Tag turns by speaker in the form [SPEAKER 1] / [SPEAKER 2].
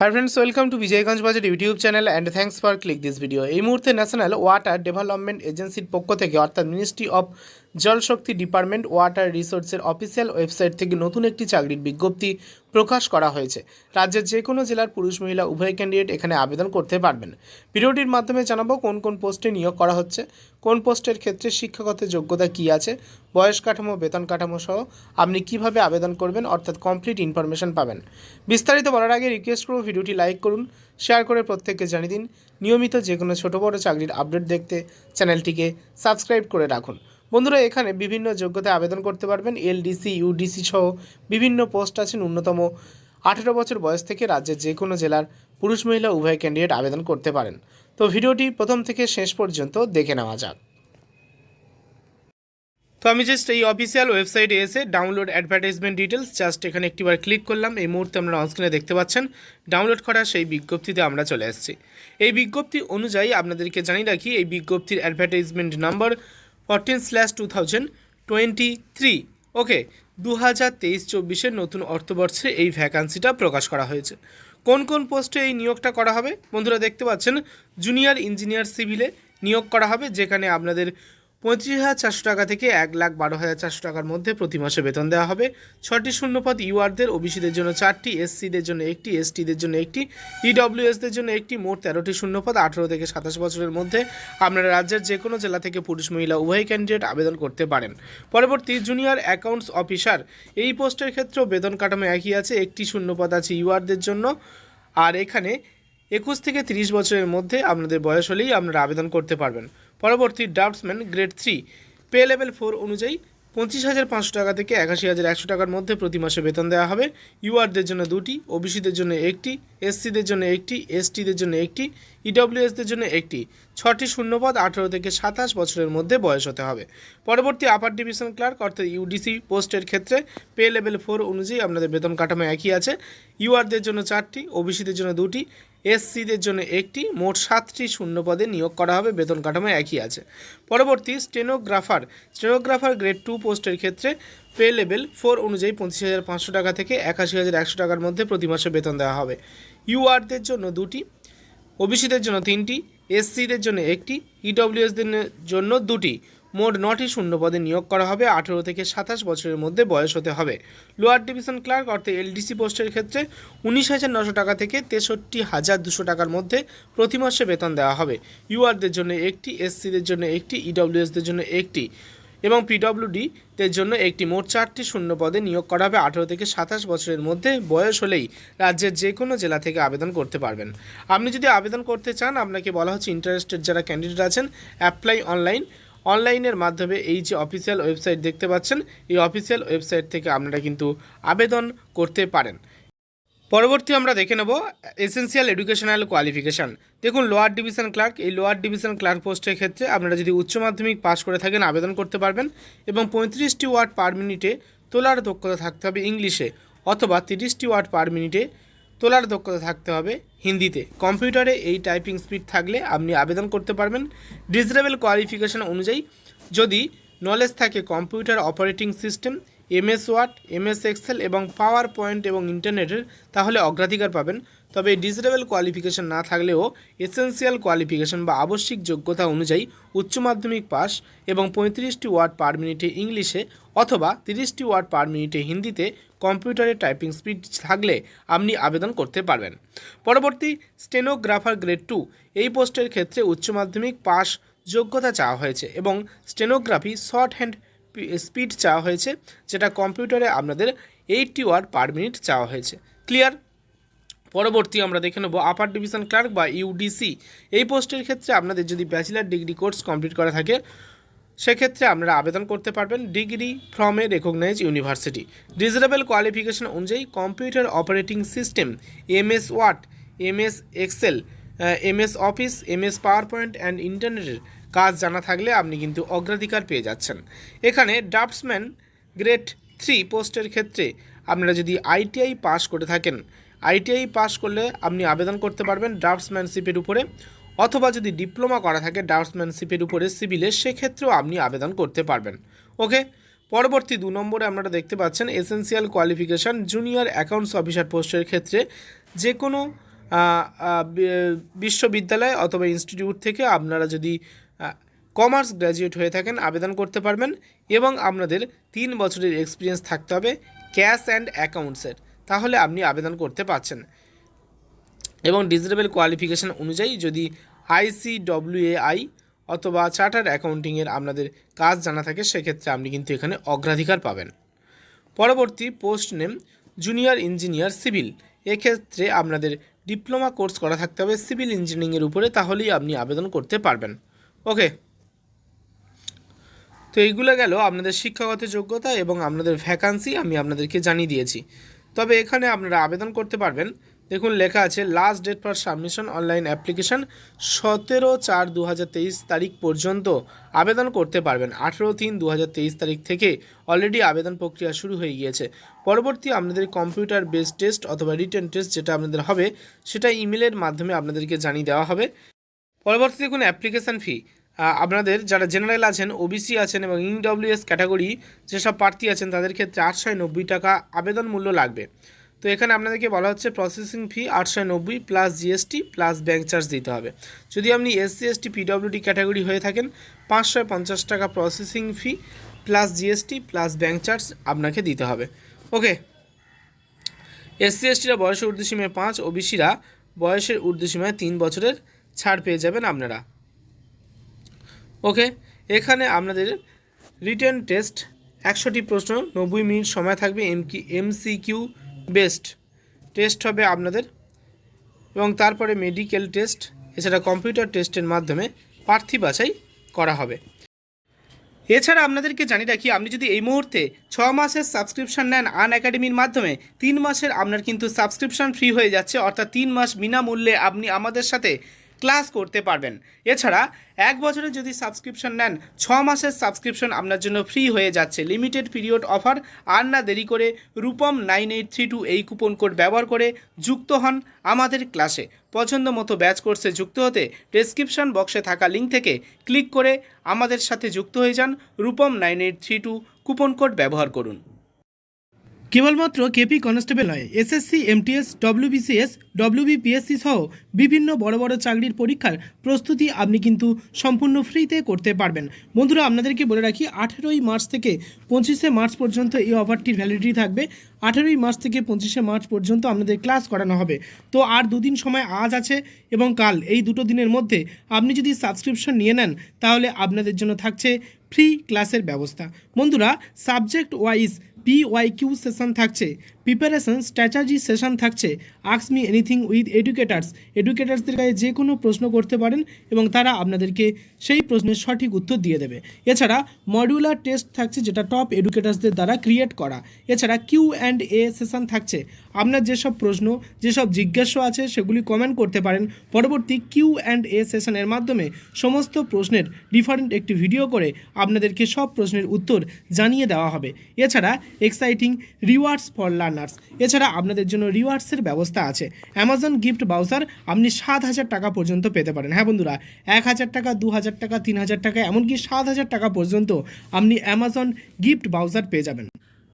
[SPEAKER 1] Hi friends, welcome to Vijayganj Budget YouTube channel and thanks for click this video. এই মুহূর্তে national water development এজেন্সির পক্ষ থেকে অর্থাৎ মিনিস্ট্রি অফ জল শক্তি ডিপার্টমেন্ট ওয়াটার রিসোর্সের অফিসিয়াল ওয়েবসাইট থেকে নতুন একটি চাকরির বিজ্ঞপ্তি প্রকাশ করা হয়েছে। রাজ্যের যে কোনো জেলার পুরুষ মহিলা উভয় ক্যান্ডিডেট এখানে আবেদন করতে পারবেন। ভিডিওটির মাধ্যমে জানাবো কোন কোন পোস্টে নিয়োগ করা হচ্ছে, কোন পোস্টের ক্ষেত্রে শিক্ষাগত যোগ্যতা কী আছে, বয়স কাঠামো, বেতন কাঠামো সহ আপনি কিভাবে আবেদন করবেন অর্থাৎ কমপ্লিট ইনফরমেশন পাবেন। বিস্তারিত বলার আগে রিকোয়েস্ট করব ভিডিওটি লাইক করুন, শেয়ার করে প্রত্যেককে জানিয়ে দিন। নিয়মিত যে কোনো ছোটো বড়ো চাকরির আপডেট দেখতে চ্যানেলটিকে সাবস্ক্রাইব করে রাখুন। বন্ধুরা, এখানে বিভিন্ন যোগ্যতায় আবেদন করতে পারবেন। এলডিসি, ইউডিসি সহ বিভিন্ন পোস্ট আছে। ন্যূনতম 18 বছর বয়স থেকে রাজ্যের যে কোনো জেলার পুরুষ মহিলা উভয় ক্যান্ডিডেট আবেদন করতে পারেন। তো ভিডিওটি প্রথম থেকে শেষ পর্যন্ত দেখে নেওয়া যাক। তো আমি জাস্ট এই অফিসিয়াল ওয়েবসাইটে এসে ডাউনলোড অ্যাডভার্টাইজমেন্ট ডিটেলস জাস্ট এখানে একটিবার ক্লিক করলাম। এই মুহূর্তে আমরা অনস্ক্রিনে দেখতে পাচ্ছেন ডাউনলোড করা সেই বিজ্ঞপ্তিতে আমরা চলে এসেছি। এই বিজ্ঞপ্তি অনুযায়ী আপনাদেরকে জানিয়ে রাখি, এই বিজ্ঞপ্তির অ্যাডভার্টাইজমেন্ট নাম্বার 14/2023। ওকে, 2023-24 নতুন অর্থবর্ষে এই ভ্যাকান্সিটা প্রকাশ করা হয়েছে। কোন কোন পোস্টে এই নিয়োগটা করা হবে বন্ধুরা দেখতে পাচ্ছেন। জুনিয়র ইঞ্জিনিয়ার সিভিলে নিয়োগ করা হবে, যেখানে আপনাদের 35,400 টাকা থেকে 1,12,400 টাকার মধ্যে প্রতি মাসে বেতন দেওয়া হবে। 6টি শূন্যপদ ইউআরদের, ওবিসিদের জন্য 4টি, এসসিদের জন্য 1টি, এসটিদের জন্য 1টি, ইডব্লিউএসদের জন্য 1টি, মোট 13টি শূন্যপদ। 18 থেকে 27 বছরের মধ্যে আপনারা রাজ্যের যে কোনো জেলা থেকে পুরুষ মহিলা উভয় ক্যান্ডিডেট আবেদন করতে পারেন। পরবর্তী জুনিয়র অ্যাকাউন্টস অফিসার, এই পোস্টের ক্ষেত্রেও বেতন কাঠামো একই আছে। 1টি শূন্যপদ আছে ইউআরদের জন্য, আর এখানে 21 থেকে 30 বছরের মধ্যে আপনাদের বয়স হলেই আপনারা আবেদন করতে পারবেন। পরবর্তী ড্রাফটসম্যান গ্রেড 3, পে লেভেল 4 অনুযায়ী 25,500 টাকা থেকে 81,100 টাকার মধ্যে প্রতি মাসে বেতন দেওয়া হবে। ইউআরদের জন্য 2টি, ওবিসিদের জন্য 1টি, এসসিদের জন্য 1টি, এসটিদের জন্য 1টি, ইডব্লিউএসদের জন্য 1টি। 6টি শূন্যপদ, 18 থেকে 27 বছরের মধ্যে বয়স হতে হবে। পরবর্তী আপার ডিভিশন ক্লার্ক অর্থাৎ ইউডিসি পোস্টের ক্ষেত্রে পে লেভেল 4 অনুযায়ী আপনাদের বেতন কাঠামো একই আছে। ইউআরদের জন্য 4টি, ওবিসিদের জন্য 2টি, এসসিদের জন্য 1টি, মোট 7টি শূন্যপদে নিয়োগ করা হবে। বেতন কাঠামো একই আছে। পরবর্তী স্টেনোগ্রাফার গ্রেড 2 পোস্টের ক্ষেত্রে পে লেভেল 4 অনুযায়ী 25,500 টাকা থেকে 81,100 টাকার মধ্যে প্রতি মাসে বেতন দেওয়া হবে। ইউআরদের জন্য 2টি, ওবিসিদের জন্য 3টি, এসসিদের জন্য 1টি, ইডব্লিউএসদের জন্য 2টি, মোট 9টি শূন্যপদে নিয়োগ করা হবে। 18 থেকে 27 বছরের মধ্যে বয়স হতে হবে। লোয়ার ডিভিশন ক্লার্ক অর্থাৎ এলডিসি পোস্টের ক্ষেত্রে 19,900 টাকা থেকে 63,200 টাকার মধ্যে প্রতি মাসে বেতন দেওয়া হবে। ইউআরদের জন্য 1টি, এসসিদের জন্য 1টি, ইডব্লিউএসদের জন্য 1টি এবং পিডব্লিউডিদের জন্য 1টি, মোট 4টি শূন্যপদে নিয়োগ করা হবে। 18 থেকে 27 বছরের মধ্যে বয়স হলেই রাজ্যের যে কোনো জেলা থেকে আবেদন করতে পারবেন। আপনি যদি আবেদন করতে চান, আপনাকে বলা হচ্ছে ইন্টারেস্টেড যারা ক্যান্ডিডেট আছেন অ্যাপ্লাই অনলাইনের মাধ্যমে এই যে অফিসিয়াল ওয়েবসাইট দেখতে পাচ্ছেন, এই অফিসিয়াল ওয়েবসাইট থেকে আপনারা কিন্তু আবেদন করতে পারেন। পরবর্তী আমরা দেখে নেব এসেনশিয়াল এডুকেশনাল কোয়ালিফিকেশান। দেখুন, লোয়ার ডিভিশন ক্লার্ক, এই লোয়ার ডিভিশন ক্লার্ক পোস্টের ক্ষেত্রে আপনারা যদি উচ্চ মাধ্যমিক পাশ করে থাকেন আবেদন করতে পারবেন এবং 35টি ওয়ার্ড পার মিনিটে তোলার দক্ষতা থাকতে হবে ইংলিশে, অথবা 30টি ওয়ার্ড পার মিনিটে তোলার দক্ষতা থাকতে হবে হিন্দিতে। কম্পিউটারে এই টাইপিং স্পিড থাকলে আপনি আবেদন করতে পারবেন। ডিজারেবল কোয়ালিফিকেশান অনুযায়ী যদি নলেজ থাকে computer operating system, MS Word, MS Excel এবং পাওয়ার পয়েন্ট এবং ইন্টারনেটের, তাহলে অগ্রাধিকার পাবেন। তবে ডিজারেবল কোয়ালিফিকেশান না থাকলেও এসেনশিয়াল কোয়ালিফিকেশান বা আবশ্যিক যোগ্যতা অনুযায়ী উচ্চ মাধ্যমিক পাস এবং 35টি ওয়ার্ড পার মিনিটে ইংলিশে অথবা 30টি ওয়ার্ড পার মিনিটে হিন্দিতে কম্পিউটারে টাইপিং স্পিড থাকলে আপনি আবেদন করতে পারবেন। পরবর্তী স্টেনোগ্রাফার গ্রেড 2, এই পোস্টের ক্ষেত্রে উচ্চ মাধ্যমিক পাস যোগ্যতা চাওয়া হয়েছে এবং স্টেনোগ্রাফি শর্ট হ্যান্ড স্পিড চাওয়া হয়েছে, যেটা কম্পিউটারে আপনাদের 80 ওয়ার্ড পার মিনিট চাওয়া হয়েছে। ক্লিয়ার? পরবর্তী আমরা দেখে নেব আপার ডিভিশন ক্লার্ক বা ইউডিসি। এই পোস্টের ক্ষেত্রে আপনাদের যদি ব্যাচেলার ডিগ্রি কোর্স কমপ্লিট করা থাকে সেক্ষেত্রে আপনারা আবেদন করতে পারবেন degree from a recognise university. Desirable qualification অনুযায়ী computer operating system, MS Word, MS Excel, MS Office, MS PowerPoint and ইন্টারনেটের কাজ জানা থাকলে আপনি কিন্তু অগ্রাধিকার পেয়ে যাচ্ছেন। এখানে ড্রাফটসম্যান গ্রেড 3 পোস্টের ক্ষেত্রে আপনারা যদি আইটিআই পাস করে থাকেন, আইটিআই পাস করলে আপনি আবেদন করতে পারবেন ড্রাফটসম্যানশিপের উপরে, অথবা যদি ডিপ্লোমা করা থাকে ড্রাফটসম্যানশিপের উপরে সিভিলে, সেক্ষেত্রেও আপনি আবেদন করতে পারবেন। ওকে, পরবর্তী 2 নম্বরে আপনারা দেখতে পাচ্ছেন essential qualification junior accounts officer পোস্টের ক্ষেত্রে যে কোনো বিশ্ববিদ্যালয় অথবা ইনস্টিটিউট থেকে আপনারা যদি কমার্স গ্র্যাজুয়েট হয়ে থাকেন আবেদন করতে পারবেন এবং আপনাদের 3 বছরের এক্সপিরিয়েন্স থাকতে হবে ক্যাশ অ্যান্ড অ্যাকাউন্টসের, তাহলে আপনি আবেদন করতে পারছেন। এবং ডিজিটেবল কোয়ালিফিকেশান অনুযায়ী যদি ICWAI অথবা চার্টার্ড অ্যাকাউন্টিংয়ের আপনাদের কাজ জানা থাকে সেক্ষেত্রে আপনি কিন্তু এখানে অগ্রাধিকার পাবেন। পরবর্তী post name junior engineer civil, এক্ষেত্রে আপনাদের ডিপ্লোমা কোর্স করা থাকতে হবে সিভিল ইঞ্জিনিয়ারিংয়ের উপরে, তাহলেই আপনি আবেদন করতে পারবেন। ওকে, তো এইগুলো গেল আপনাদের শিক্ষাগত যোগ্যতা এবং আপনাদের ভ্যাকান্সি আমি আপনাদেরকে জানিয়ে দিয়েছি। তবে এখানে আপনারা আবেদন করতে পারবেন, দেখুন লেখা আছে last date for submission online application 17/4/2023 তারিখ পর্যন্ত আবেদন করতে পারবেন। 18/3/2023 তারিখ থেকে অলরেডি আবেদন প্রক্রিয়া শুরু হয়ে গিয়েছে। পরবর্তী আপনাদের কম্পিউটার বেসড টেস্ট অথবা রিটেন টেস্ট যেটা আপনাদের হবে সেটা ইমেলের মাধ্যমে আপনাদেরকে জানিয়ে দেওয়া হবে। পরবর্তী দেখুন অ্যাপ্লিকেশান ফি, আপনাদের যারা জেনারেল আছেন, ওবিসি আছেন এবং EWS ক্যাটাগরি যেসব প্রার্থী আছেন তাদের ক্ষেত্রে 890 টাকা আবেদন মূল্য লাগবে। তো এখানে আপনাদেরকে বলা হচ্ছে processing fee 890 plus GST plus bank charge দিতে হবে। যদি আপনি SC ST PWD ক্যাটাগরি হয়ে থাকেন 550 টাকা processing fee plus GST plus bank charge আপনাকে দিতে হবে। ওকে, SC STরা বয়সের ঊর্ধ্বসীমায় 5, ওবিসিরা বয়সের ঊর্ধ্বসীমায় 3 বছরের ছাড় পেয়ে যাবেন আপনারা। ওকে, এখানে আপনাদের রিটেন টেস্ট 100টি প্রশ্ন, 90 মিনিট সময় থাকবে, MCQ বেসড টেস্ট হবে আপনাদের, এবং তারপরে মেডিকেল টেস্ট, এছাড়া কম্পিউটার টেস্টের মাধ্যমে প্রার্থী বাছাই করা হবে। এছাড়া আপনাদেরকে জানিয়ে রাখি, আপনি যদি এই মুহূর্তে 6 মাসের সাবস্ক্রিপশান নেন আনএকাডেমির মাধ্যমে, 3 মাসের আপনার কিন্তু সাবস্ক্রিপশান ফ্রি হয়ে যাচ্ছে, অর্থাৎ 3 মাস বিনামূল্যে আপনি আমাদের সাথে ক্লাস করতে পারবেন। এছাড়া 1 বছরের যদি সাবস্ক্রিপশন নেন 6 মাসের সাবস্ক্রিপশন আপনার জন্য ফ্রি হয়ে যাচ্ছে। লিমিটেড পিরিয়ড অফার, আর না দেরি করে রূপম 9832 এই কুপন কোড ব্যবহার করে যুক্ত হন আমাদের ক্লাসে। পছন্দ মতো ব্যাচ কোর্সে যুক্ত হতে ডেসক্রিপশন বক্সে থাকা লিঙ্ক থেকে ক্লিক করে আমাদের সাথে যুক্ত হয়ে যান। রূপম 9832 কুপন কোড ব্যবহার করুন। কেবলমাত্র কেপি কনস্টেবল নয়, SSC MTS WBCS WBPSC সহ বিভিন্ন বড় বড় চাকরির পরীক্ষার প্রস্তুতি আপনি কিন্তু সম্পূর্ণ ফ্রিতে করতে পারবেন। বন্ধুরা, আপনাদেরকে বলে রাখি 18ই মার্চ থেকে 25শে মার্চ পর্যন্ত এই অফারটির ভ্যালিডিটি থাকবে। 18ই মার্চ থেকে 25শে মার্চ পর্যন্ত আপনাদের ক্লাস করানো হবে। তো আর 2 দিন সময় আজ আছে এবং কাল, এই 2 দিনের মধ্যে আপনি যদি সাবস্ক্রিপশন নিয়ে নেন তাহলে আপনাদের জন্য থাকছে ফ্রি ক্লাসের ব্যবস্থা। বন্ধুরা, সাবজেক্ট ওয়াইজ PYQ সেশন থাকছে, প্রিপারেশন স্ট্র্যাটেজি সেশন থাকছে, আস্ক মি এনিথিং উইথ এডুকেটার্সদের কাছে যে কোনো প্রশ্ন করতে পারেন এবং তারা আপনাদেরকে সেই প্রশ্নের সঠিক উত্তর দিয়ে দেবে। এছাড়া মডিউলার টেস্ট থাকছে যেটা টপ এডুকেটার্সদের দ্বারা ক্রিয়েট করা। এছাড়া Q&A সেশন থাকছে, আপনার যেসব প্রশ্ন যেসব জিজ্ঞাসা আছে সেগুলি কমেন্ট করতে পারেন। পরবর্তী Q&A সেশনের মাধ্যমে সমস্ত প্রশ্নের ডিফারেন্ট একটি ভিডিও করে আপনাদেরকে সব প্রশ্নের উত্তর জানিয়ে দেওয়া হবে। এছাড়া এক্সাইটিং রিওয়ার্ডস ফর লার্নার্স, এছাড়া আপনাদের জন্য রিওয়ার্ডসের ব্যবস্থা আছে। অ্যামাজন গিফট বাউচার আপনি 7,000 টাকা পর্যন্ত পেতে পারেন। হ্যাঁ বন্ধুরা, 1,000 টাকা, 2,000 টাকা, 3,000 টাকা, এমনকি 7,000 টাকা পর্যন্ত আপনি অ্যামাজন গিফট বাউচার পেয়ে যাবেন।